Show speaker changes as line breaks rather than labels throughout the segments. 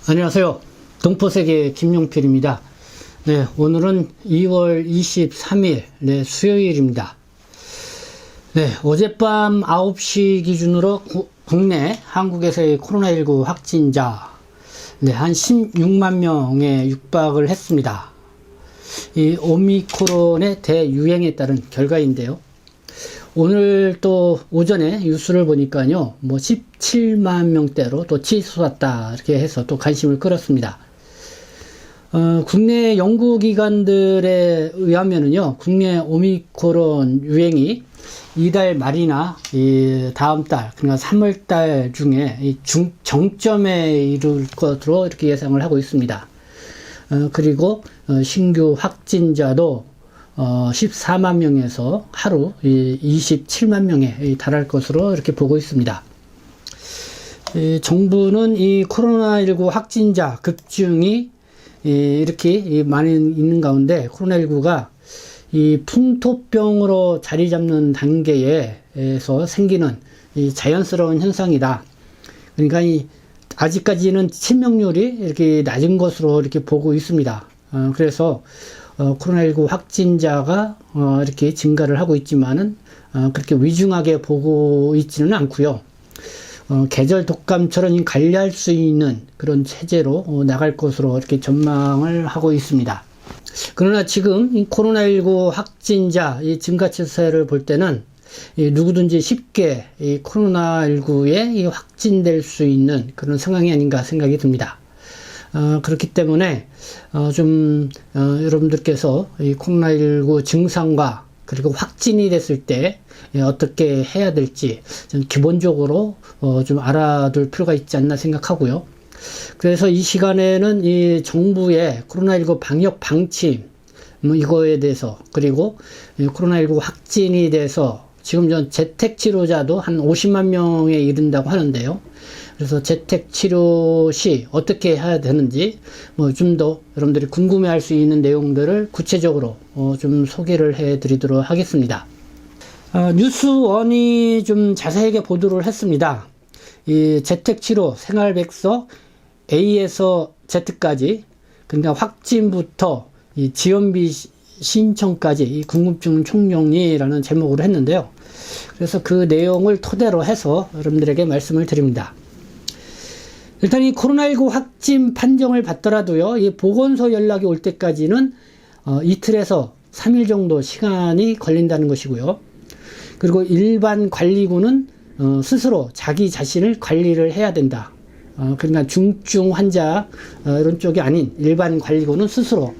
안녕하세요. 동포세계 김용필입니다. 네, 오늘은 2월 23일 수요일입니다. 네, 어젯밤 9시 기준으로 국내 한국에서의 코로나19 확진자 한 16만 명에 육박을 했습니다. 이 오미크론의 대유행에 따른 결과인데요. 오늘 또 오전에 뉴스를 보니까요, 17만 명대로 또 치솟았다, 이렇게 해서 또 관심을 끌었습니다. 국내 연구기관들에 의하면은요, 국내 오미크론 유행이 이달 말이나 다음 달, 그러니까 3월 달 중에 정점에 이를 것으로 이렇게 예상을 하고 있습니다. 그리고 신규 확진자도 14만 명에서 하루 27만 명에 달할 것으로 이렇게 보고 있습니다. 정부는 이 코로나19 확진자 급증이 이렇게 많이 있는 가운데 코로나19가 이 풍토병으로 자리 잡는 단계에서 생기는 이 자연스러운 현상이다. 그러니까 아직까지는 치명률이 이렇게 낮은 것으로 이렇게 보고 있습니다. 그래서 코로나19 확진자가 이렇게 증가를 하고 있지만은 그렇게 위중하게 보고 있지는 않고요. 계절 독감처럼 관리할 수 있는 그런 체제로 나갈 것으로 이렇게 전망을 하고 있습니다. 그러나 지금 이 코로나19 확진자 증가 추세를 볼 때는 누구든지 쉽게 이 코로나19에 확진될 수 있는 그런 상황이 아닌가 생각이 듭니다. 그렇기 때문에 여러분들께서 이 코로나19 증상과 그리고 확진이 됐을 때 어떻게 해야 될지 좀 기본적으로 좀 알아둘 필요가 있지 않나 생각하고요. 그래서 이 시간에는 이 정부의 코로나19 방역 방침 이거에 대해서, 그리고 코로나19 확진이 돼서 지금 재택 치료자도 한 50만 명에 이른다고 하는데요. 그래서 재택 치료 시 어떻게 해야 되는지 좀 더 여러분들이 궁금해할 수 있는 내용들을 구체적으로 좀 소개를 해드리도록 하겠습니다. 뉴스원이 좀 자세하게 보도를 했습니다. 이 재택 치료 생활백서 A에서 Z까지, 그러니까 확진부터 이 지원비 신청까지 이 궁금증 총정리라는 제목으로 했는데요. 그래서 그 내용을 토대로 해서 여러분들에게 말씀을 드립니다. 일단 이 코로나19 확진 판정을 받더라도요, 이 보건소 연락이 올 때까지는 이틀에서 3일 정도 시간이 걸린다는 것이고요. 그리고 일반 관리군은 스스로 자기 자신을 관리를 해야 된다. 그러니까 중증 환자 이런 쪽이 아닌 일반 관리군은 스스로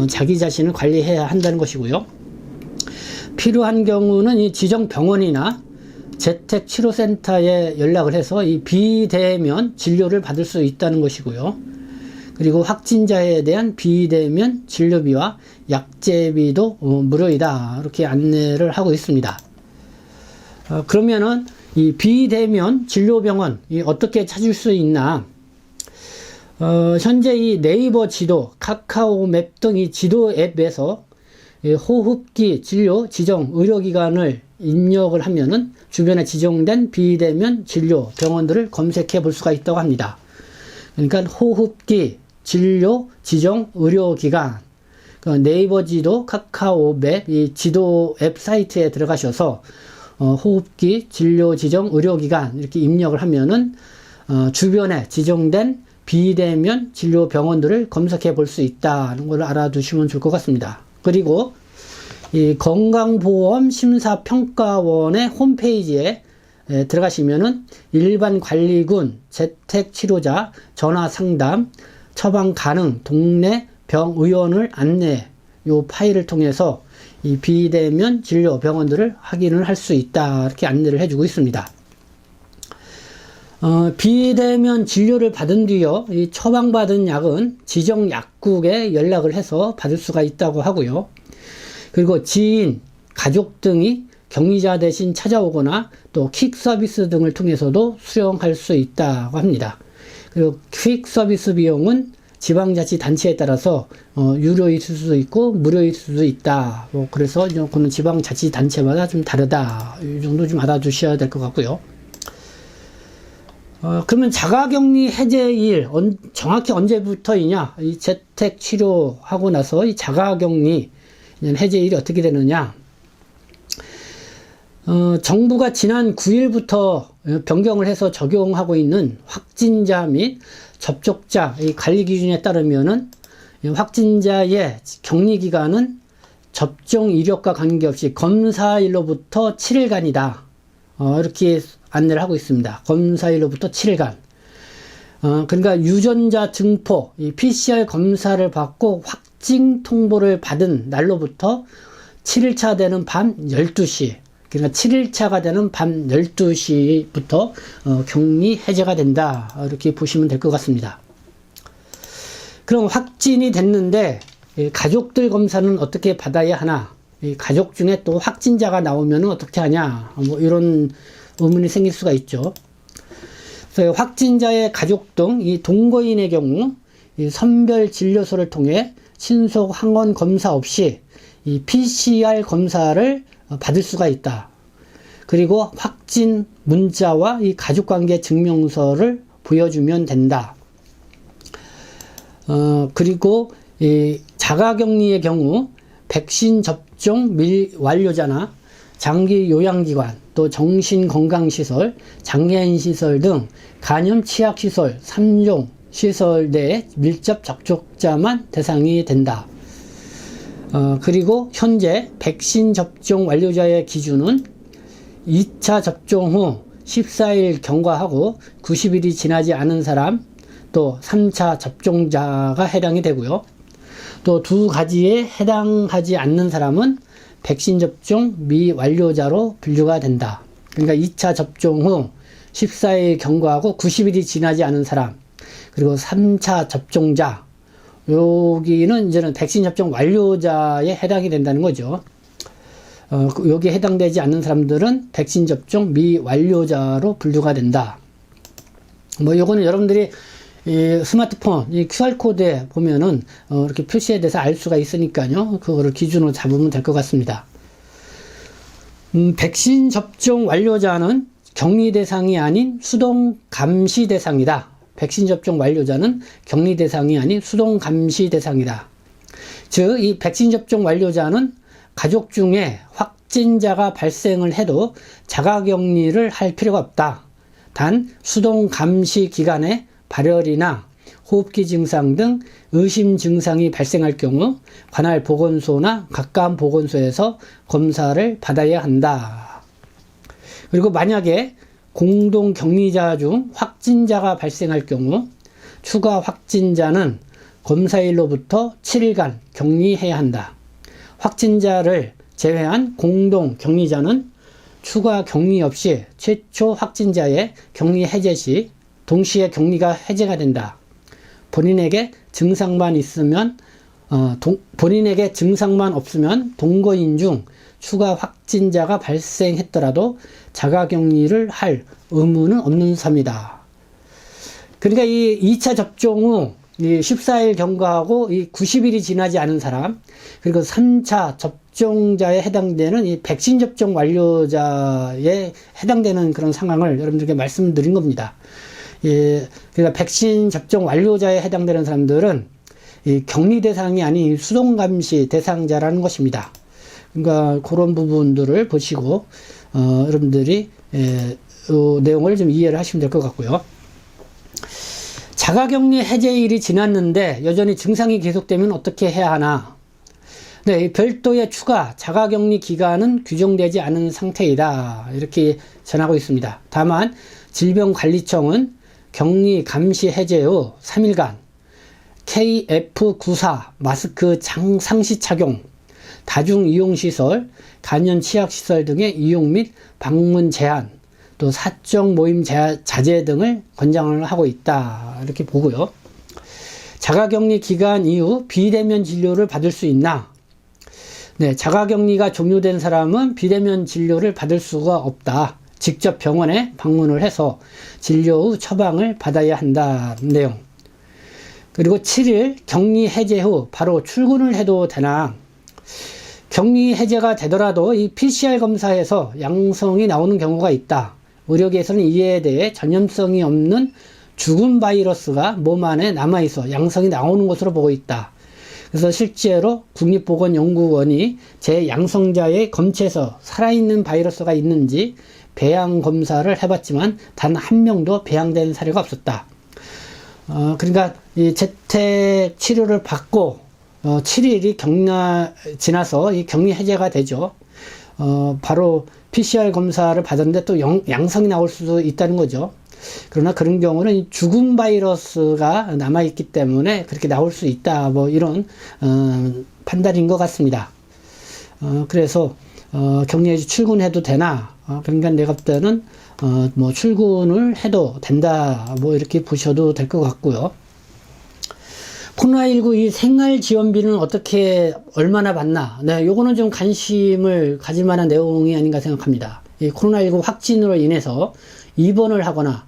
자기 자신을 관리해야 한다는 것이고요. 필요한 경우는 이 지정 병원이나 재택치료센터에 연락을 해서 이 비대면 진료를 받을 수 있다는 것이고요. 그리고 확진자에 대한 비대면 진료비와 약제비도 무료이다, 이렇게 안내를 하고 있습니다. 그러면은 이 비대면 진료병원 어떻게 찾을 수 있나? 현재 이 네이버 지도, 카카오맵 등 이 지도 앱에서 호흡기 진료 지정 의료기관을 입력을 하면은 주변에 지정된 비대면 진료 병원들을 검색해 볼 수가 있다고 합니다. 그러니까 호흡기 진료 지정 의료기관, 네이버 지도, 카카오맵 이 지도 앱 사이트에 들어가셔서 호흡기 진료 지정 의료기관 이렇게 입력을 하면은 주변에 지정된 비대면 진료 병원들을 검색해 볼 수 있다는 걸 알아두시면 좋을 것 같습니다. 그리고 이 건강보험 심사평가원의 홈페이지에 들어가시면은 일반 관리군, 재택치료자, 전화상담, 처방 가능, 동네 병의원을 안내 요 파일을 통해서 이 비대면 진료 병원들을 확인을 할 수 있다, 이렇게 안내를 해주고 있습니다. 비대면 진료를 받은 뒤요, 이 처방받은 약은 지정 약국에 연락을 해서 받을 수가 있다고 하고요. 그리고 지인, 가족 등이 격리자 대신 찾아오거나 또 퀵 서비스 등을 통해서도 수령할 수 있다고 합니다. 그리고 퀵 서비스 비용은 지방자치단체에 따라서 유료일 수도 있고 무료일 수도 있다. 그래서 그는 지방자치단체마다 좀 다르다. 이 정도 좀 알아두셔야 될 것 같고요. 그러면 자가격리 해제일 정확히 언제부터이냐? 이 재택 치료하고 나서 이 자가격리 해제일이 어떻게 되느냐? 정부가 지난 9일부터 변경을 해서 적용하고 있는 확진자 및 접촉자 이 관리 기준에 따르면은 확진자의 격리 기간은 접종 이력과 관계없이 검사일로부터 7일간이다. 이렇게 안내를 하고 있습니다. 검사일로부터 7일간. 그러니까 유전자 증포, 이 PCR 검사를 받고 확진 통보를 받은 날로부터 7일차 되는 밤 12시, 그러니까 7일차가 되는 밤 12시부터 격리 해제가 된다. 이렇게 보시면 될 것 같습니다. 그럼 확진이 됐는데 가족들 검사는 어떻게 받아야 하나? 가족 중에 또 확진자가 나오면 어떻게 하냐? 뭐 이런 의문이 생길 수가 있죠. 그래서 확진자의 가족 등 이 동거인의 경우 이 선별 진료소를 통해 신속 항원 검사 없이 이 PCR 검사를 받을 수가 있다. 그리고 확진 문자와 이 가족관계 증명서를 보여주면 된다. 그리고 이 자가격리의 경우 백신 접종 완료자나 장기 요양기관, 또 정신건강시설, 장애인시설 등 간염 취약시설 3종 시설 내 밀접 접촉자만 대상이 된다. 그리고 현재 백신 접종 완료자의 기준은 2차 접종 후 14일 경과하고 90일이 지나지 않은 사람, 또 3차 접종자가 해당이 되고요. 또 두 가지에 해당하지 않는 사람은 백신 접종 미완료자로 분류가 된다. 그러니까 2차 접종 후 14일 경과하고 90일이 지나지 않은 사람, 그리고 3차 접종자, 여기는 이제는 백신 접종 완료자에 해당이 된다는 거죠. 여기에 해당되지 않는 사람들은 백신 접종 미완료자로 분류가 된다. 뭐 요거는 여러분들이 이 스마트폰 이 QR코드에 보면은 이렇게 표시에 대해서 알 수가 있으니까요. 그거를 기준으로 잡으면 될 것 같습니다. 백신 접종 완료자는 격리 대상이 아닌 수동 감시 대상이다. 백신 접종 완료자는 격리 대상이 아닌 수동 감시 대상이다. 즉, 이 백신 접종 완료자는 가족 중에 확진자가 발생을 해도 자가격리를 할 필요가 없다. 단 수동 감시 기간에 발열이나 호흡기 증상 등 의심 증상이 발생할 경우 관할 보건소나 가까운 보건소에서 검사를 받아야 한다. 그리고 만약에 공동 격리자 중 확진자가 발생할 경우 추가 확진자는 검사일로부터 7일간 격리해야 한다. 확진자를 제외한 공동 격리자는 추가 격리 없이 최초 확진자의 격리 해제 시 동시에 격리가 해제가 된다. 본인에게 증상만 없으면 동거인 중 추가 확진자가 발생했더라도 자가격리를 할 의무는 없는 셈이다. 그러니까 이 2차 접종 후 14일 경과하고 이 90일이 지나지 않은 사람, 그리고 3차 접종자에 해당되는 이 백신 접종 완료자에 해당되는 그런 상황을 여러분들께 말씀드린 겁니다. 그러니까 백신 접종 완료자에 해당되는 사람들은 이 격리 대상이 아닌 수동 감시 대상자라는 것입니다. 그러니까 그런 부분들을 보시고 여러분들이 내용을 좀 이해를 하시면 될 것 같고요. 자가격리 해제일이 지났는데 여전히 증상이 계속되면 어떻게 해야 하나? 네, 별도의 추가 자가격리 기간은 규정되지 않은 상태이다. 이렇게 전하고 있습니다. 다만 질병관리청은 격리 감시 해제 후 3일간 KF94 마스크 상시 착용, 다중이용시설, 간염 취약시설 등의 이용 및 방문 제한, 또 사적 모임 자제 등을 권장을 하고 있다. 이렇게 보고요. 자가격리 기간 이후 비대면 진료를 받을 수 있나? 네, 자가격리가 종료된 사람은 비대면 진료를 받을 수가 없다. 직접 병원에 방문을 해서 진료 후 처방을 받아야 한다는 내용. 그리고 7일 격리 해제 후 바로 출근을 해도 되나? 격리 해제가 되더라도 이 PCR 검사에서 양성이 나오는 경우가 있다. 의료계에서는 이에 대해 전염성이 없는 죽은 바이러스가 몸 안에 남아있어 양성이 나오는 것으로 보고 있다. 그래서 실제로 국립보건연구원이 재양성자의 검체에서 살아있는 바이러스가 있는지 배양 검사를 해봤지만 단 한 명도 배양된 사례가 없었다. 그러니까 이 재택 치료를 받고 7일이 지나서 이 격리 해제가 되죠. 바로 PCR 검사를 받았는데 또 양성이 나올 수도 있다는 거죠. 그러나 그런 경우는 죽은 바이러스가 남아있기 때문에 그렇게 나올 수 있다. 뭐 이런 판단인 것 같습니다. 그래서 격리해서 출근해도 되나? 그러니까 내가 볼 때는 뭐 출근을 해도 된다. 뭐 이렇게 보셔도 될 것 같고요. 코로나19 이 생활지원비는 얼마나 받나? 네, 요거는 좀 관심을 가질 만한 내용이 아닌가 생각합니다. 이 코로나19 확진으로 인해서 입원을 하거나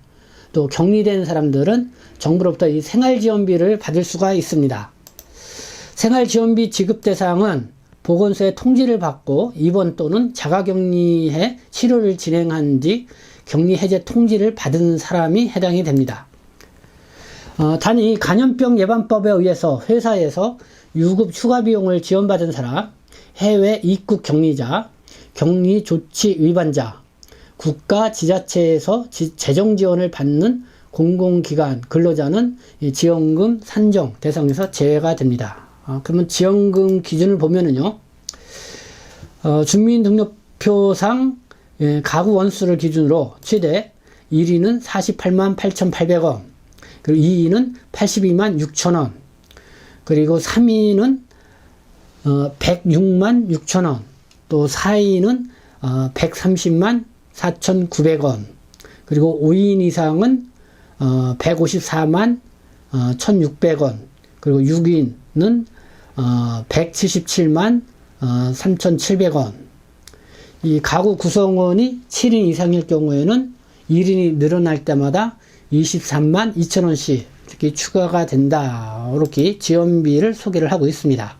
또 격리된 사람들은 정부로부터 이 생활지원비를 받을 수가 있습니다. 생활지원비 지급 대상은 보건소의 통지를 받고 입원 또는 자가격리해 치료를 진행한 뒤 격리 해제 통지를 받은 사람이 해당이 됩니다. 단위 감염병 예방법에 의해서 회사에서 유급 추가 비용을 지원받은 사람, 해외 입국 격리자, 격리 조치 위반자, 국가 지자체에서 재정 지원을 받는 공공기관 근로자는 지원금 산정 대상에서 제외가 됩니다. 그러면 지원금 기준을 보면은요, 주민등록표상 가구 원수를 기준으로 최대 1위는 48만 8,800원, 그리고 2위는 82만 6천원, 그리고 3위는 106만 6천원, 또 4위는 130만 4,900원, 그리고 5인 이상은 154만 1,600원, 그리고 6인은 177만 3,700원. 이 가구 구성원이 7인 이상일 경우에는 1인이 늘어날 때마다 23만 2천원씩 이렇게 추가가 된다. 이렇게 지원비를 소개를 하고 있습니다.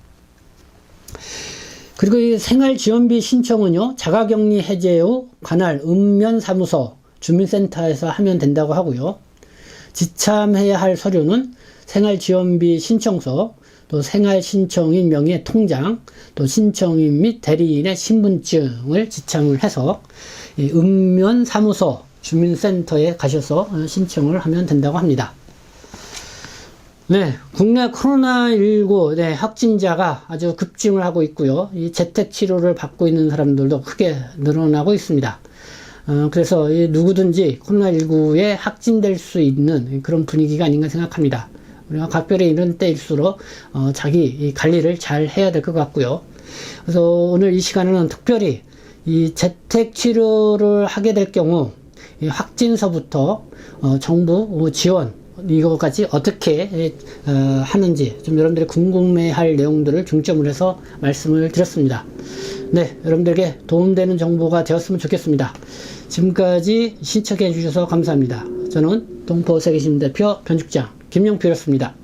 그리고 이 생활지원비 신청은요, 자가격리 해제 후 관할 읍면사무소 주민센터에서 하면 된다고 하고요. 지참해야 할 서류는 생활지원비 신청서, 또 생활신청인 명의 통장, 또 신청인 및 대리인의 신분증을 지참을 해서 이 읍면사무소 주민센터에 가셔서 신청을 하면 된다고 합니다. 네, 국내 코로나19 확진자가 아주 급증을 하고 있고요. 이 재택치료를 받고 있는 사람들도 크게 늘어나고 있습니다. 그래서 누구든지 코로나19에 확진될 수 있는 그런 분위기가 아닌가 생각합니다. 우리가 각별히 이런 때일수록 자기 관리를 잘 해야 될 것 같고요. 그래서 오늘 이 시간에는 특별히 이 재택치료를 하게 될 경우 이 확진서부터 정부 지원 이거까지 어떻게 하는지 좀 여러분들이 궁금해할 내용들을 중점으로 해서 말씀을 드렸습니다. 네, 여러분들에게 도움되는 정보가 되었으면 좋겠습니다. 지금까지 신청해 주셔서 감사합니다. 저는 동포세계신 대표 변죽장 김용표였습니다.